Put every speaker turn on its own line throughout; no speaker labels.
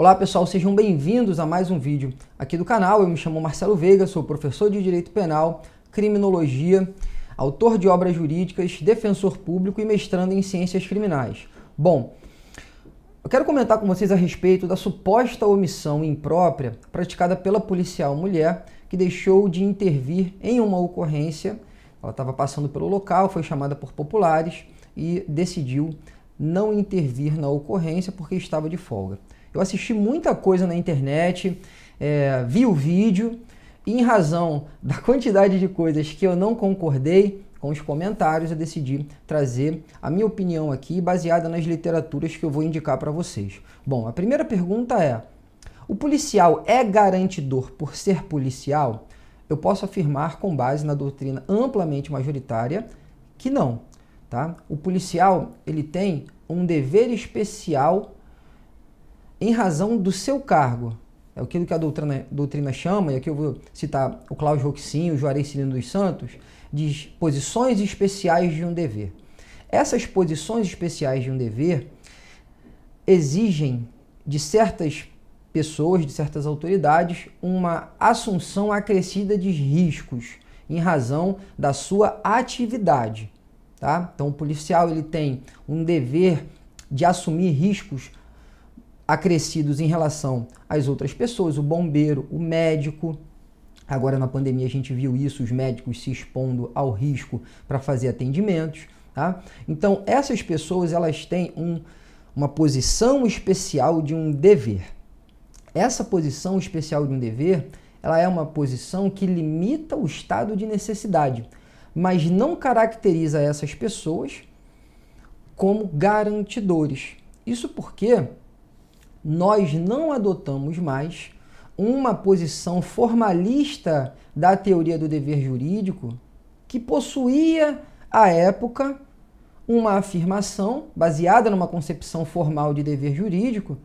Olá pessoal, sejam bem-vindos a mais um vídeo aqui do canal. Eu me chamo Marcelo Veiga, sou professor de Direito Penal, Criminologia, autor de obras jurídicas, defensor público e mestrando em Ciências Criminais. Bom, eu quero comentar com vocês a respeito da suposta omissão imprópria praticada pela policial mulher que deixou de intervir em uma ocorrência. Ela estava passando pelo local, foi chamada por populares e decidiu não intervir na ocorrência porque estava de folga. Eu assisti muita coisa na internet, vi o vídeo e em razão da quantidade de coisas que eu não concordei com os comentários, eu decidi trazer a minha opinião aqui baseada nas literaturas que eu vou indicar para vocês. Bom, a primeira pergunta é: o policial é garantidor por ser policial? Eu posso afirmar com base na doutrina amplamente majoritária que não. Tá? O policial ele tem um dever especial em razão do seu cargo. É aquilo que a doutrina chama, e aqui eu vou citar o Cláudio Roxinho, o Juarez Cirino dos Santos, de posições especiais de um dever. Essas posições especiais de um dever exigem de certas pessoas, de certas autoridades, uma assunção acrescida de riscos em razão da sua atividade. Tá? Então o policial ele tem um dever de assumir riscos acrescidos em relação às outras pessoas, o bombeiro, o médico. Agora na pandemia a gente viu isso, os médicos se expondo ao risco para fazer atendimentos. Tá? Então essas pessoas elas têm uma posição especial de um dever. Essa posição especial de um dever, ela é uma posição que limita o estado de necessidade, mas não caracteriza essas pessoas como garantidores. Isso porque nós não adotamos mais uma posição formalista da teoria do dever jurídico que possuía, à época, uma afirmação baseada numa concepção formal de dever jurídico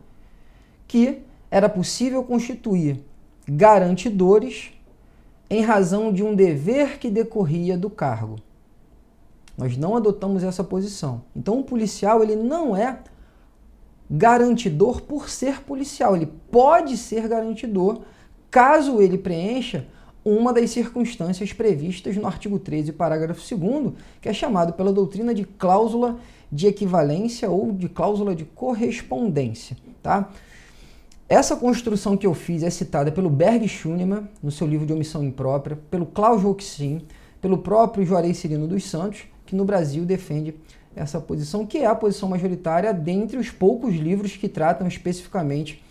que era possível constituir garantidores em razão de um dever que decorria do cargo. Nós não adotamos essa posição. Então, o policial ele não é garantidor por ser policial. Ele pode ser garantidor caso ele preencha uma das circunstâncias previstas no artigo 13, parágrafo 2º, que é chamado pela doutrina de cláusula de equivalência ou de cláusula de correspondência. Tá? Essa construção que eu fiz é citada pelo Berg Schunemann, no seu livro de omissão imprópria, pelo Cláudio Roxinho, pelo próprio Juarez Cirino dos Santos, que no Brasil defende essa posição, que é a posição majoritária dentre os poucos livros que tratam especificamente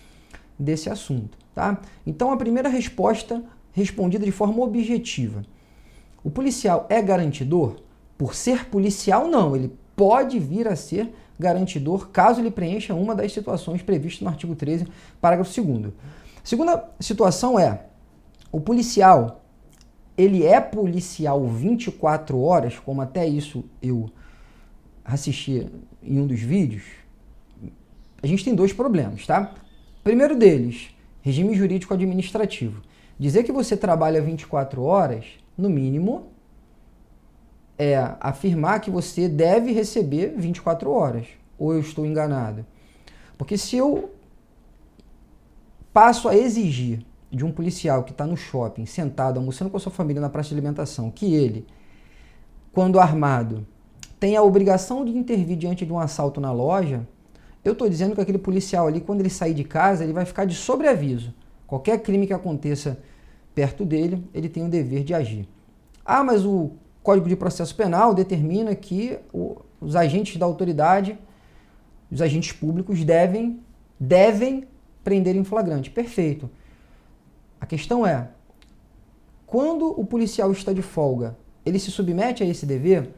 desse assunto. Tá? Então, a primeira resposta, respondida de forma objetiva. O policial é garantidor? Por ser policial, não. Ele pode vir a ser garantidor caso ele preencha uma das situações previstas no artigo 13, parágrafo 2º. Segunda situação é: o policial, ele é policial 24 horas, como até isso eu assisti em um dos vídeos. A gente tem dois problemas, tá? Primeiro deles, regime jurídico administrativo. Dizer que você trabalha 24 horas, no mínimo, é afirmar que você deve receber 24 horas. Ou eu estou enganado? Porque se eu passo a exigir de um policial que está no shopping, sentado, almoçando com a sua família na praça de alimentação, que ele, quando armado, tem a obrigação de intervir diante de um assalto na loja, eu estou dizendo que aquele policial ali, quando ele sair de casa, ele vai ficar de sobreaviso. Qualquer crime que aconteça perto dele, ele tem o dever de agir. Ah, mas o Código de Processo Penal determina que os agentes da autoridade, os agentes públicos devem prender em flagrante. Perfeito. A questão é, quando o policial está de folga, ele se submete a esse dever?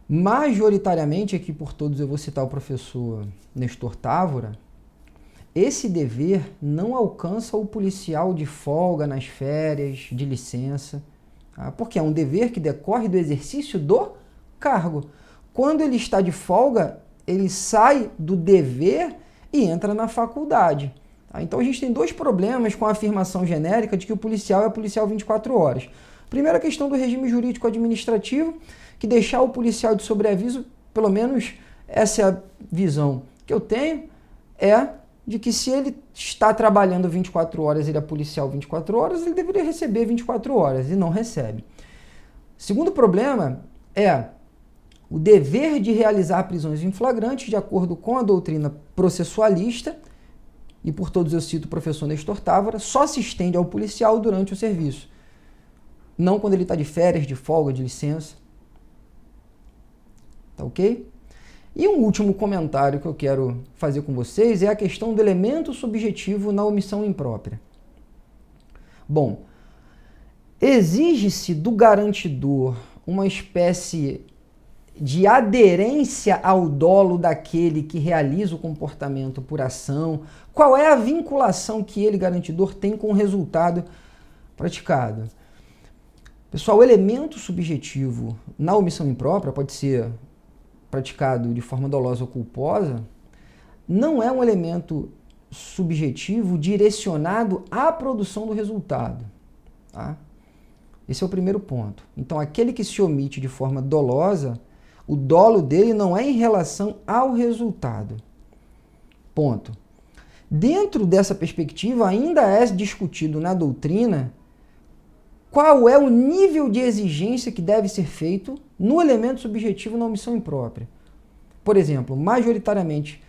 Majoritariamente, aqui por todos eu vou citar o professor Nestor Távora, esse dever não alcança o policial de folga, nas férias, de licença, tá? Porque é um dever que decorre do exercício do cargo. Quando ele está de folga, ele sai do dever e entra na faculdade. Tá? Então a gente tem dois problemas com a afirmação genérica de que o policial é policial 24 horas. Primeiro, a questão do regime jurídico administrativo, que deixar o policial de sobreaviso, pelo menos essa é a visão que eu tenho, é de que se ele está trabalhando 24 horas, ele é policial 24 horas, ele deveria receber 24 horas e não recebe. Segundo problema é o dever de realizar prisões em flagrante, de acordo com a doutrina processualista, e por todos eu cito o professor Nestor Távora, só se estende ao policial durante o serviço. Não quando ele está de férias, de folga, de licença. Tá ok? E um último comentário que eu quero fazer com vocês é a questão do elemento subjetivo na omissão imprópria. Bom, exige-se do garantidor uma espécie de aderência ao dolo daquele que realiza o comportamento por ação. Qual é a vinculação que ele, garantidor, tem com o resultado praticado? Pessoal, o elemento subjetivo na omissão imprópria pode ser praticado de forma dolosa ou culposa, não é um elemento subjetivo direcionado à produção do resultado. Tá? Esse é o primeiro ponto. Então, aquele que se omite de forma dolosa, o dolo dele não é em relação ao resultado. Ponto. Dentro dessa perspectiva, ainda é discutido na doutrina qual é o nível de exigência que deve ser feito no elemento subjetivo na omissão imprópria. Por exemplo, majoritariamente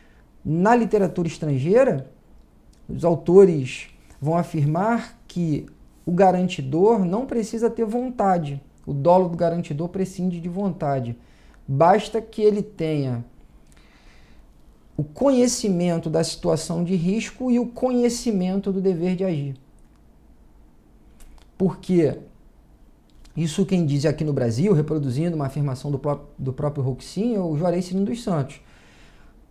na literatura estrangeira, os autores vão afirmar que o garantidor não precisa ter vontade. O dolo do garantidor prescinde de vontade. Basta que ele tenha o conhecimento da situação de risco e o conhecimento do dever de agir. Porque isso quem diz aqui no Brasil, reproduzindo uma afirmação do próprio Roxin, é o Juarez Cirino dos Santos.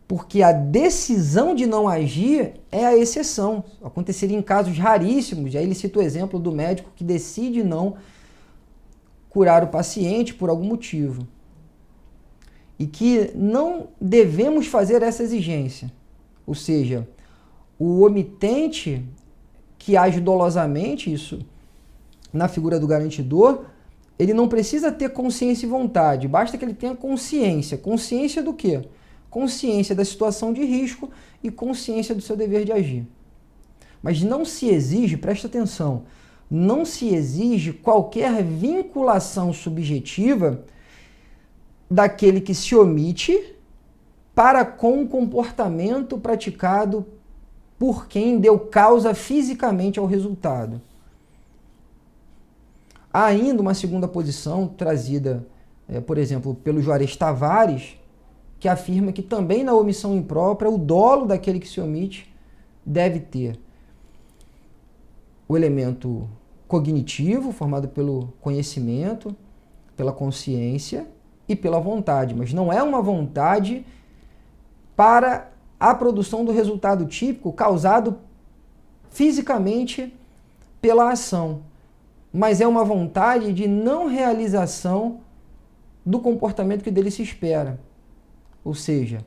Porque a decisão de não agir é a exceção. Aconteceria em casos raríssimos. Aí ele cita o exemplo do médico que decide não curar o paciente por algum motivo. E que não devemos fazer essa exigência. Ou seja, o omitente que age dolosamente, isso na figura do garantidor, ele não precisa ter consciência e vontade, basta que ele tenha consciência. Consciência do quê? Consciência da situação de risco e consciência do seu dever de agir. Mas não se exige, presta atenção, não se exige qualquer vinculação subjetiva daquele que se omite para com o comportamento praticado por quem deu causa fisicamente ao resultado. Há ainda uma segunda posição trazida, por exemplo, pelo Juarez Tavares, que afirma que também na omissão imprópria o dolo daquele que se omite deve ter o elemento cognitivo, formado pelo conhecimento, pela consciência e pela vontade, mas não é uma vontade para a produção do resultado típico causado fisicamente pela ação, mas é uma vontade de não realização do comportamento que dele se espera. Ou seja,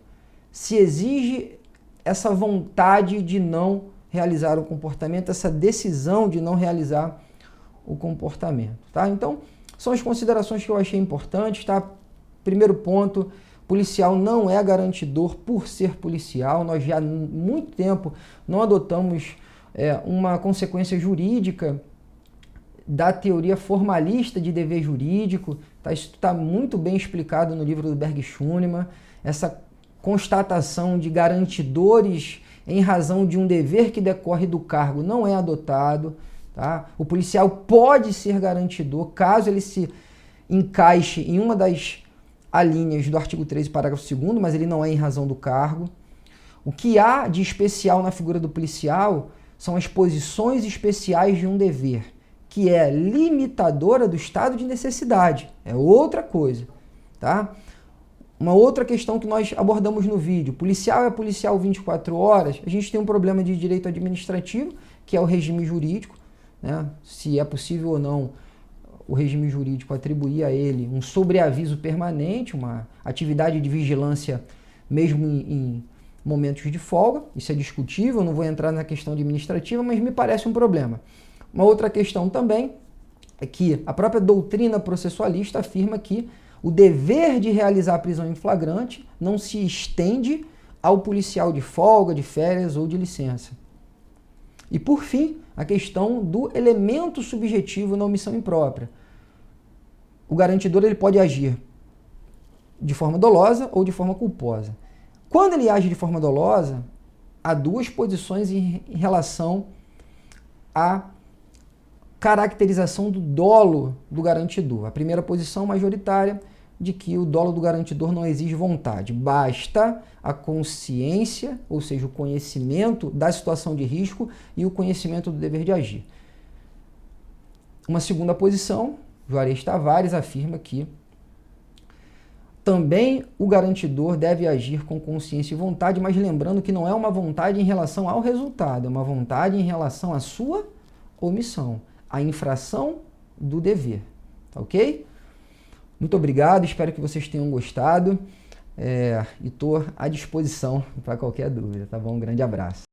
se exige essa vontade de não realizar o comportamento, essa decisão de não realizar o comportamento. Tá? Então, são as considerações que eu achei importantes. Tá? Primeiro ponto, policial não é garantidor por ser policial. Nós já há muito tempo não adotamos uma consequência jurídica da teoria formalista de dever jurídico. Tá? Isso está muito bem explicado no livro do Berg Schunemann. Essa constatação de garantidores em razão de um dever que decorre do cargo não é adotado. Tá? O policial pode ser garantidor caso ele se encaixe em uma das alíneas do artigo 13, parágrafo 2º, mas ele não é em razão do cargo. O que há de especial na figura do policial são as posições especiais de um dever, que é limitadora do estado de necessidade. É outra coisa. Tá? Uma outra questão que nós abordamos no vídeo, policial é policial 24 horas, a gente tem um problema de direito administrativo, que é o regime jurídico, né? Se é possível ou não o regime jurídico atribuir a ele um sobreaviso permanente, uma atividade de vigilância mesmo em momentos de folga. Isso é discutível, não vou entrar na questão administrativa, mas me parece um problema. Uma outra questão também é que a própria doutrina processualista afirma que o dever de realizar a prisão em flagrante não se estende ao policial de folga, de férias ou de licença. E por fim, a questão do elemento subjetivo na omissão imprópria. O garantidor ele pode agir de forma dolosa ou de forma culposa. Quando ele age de forma dolosa, há duas posições em relação à caracterização do dolo do garantidor. A primeira posição majoritária de que o dolo do garantidor não exige vontade, basta a consciência, ou seja, o conhecimento da situação de risco e o conhecimento do dever de agir. Uma segunda posição, Juarez Tavares afirma que também o garantidor deve agir com consciência e vontade, mas lembrando que não é uma vontade em relação ao resultado, é uma vontade em relação à sua omissão, à infração do dever, tá ok? Muito obrigado, espero que vocês tenham gostado e estou à disposição para qualquer dúvida, tá bom? Um grande abraço.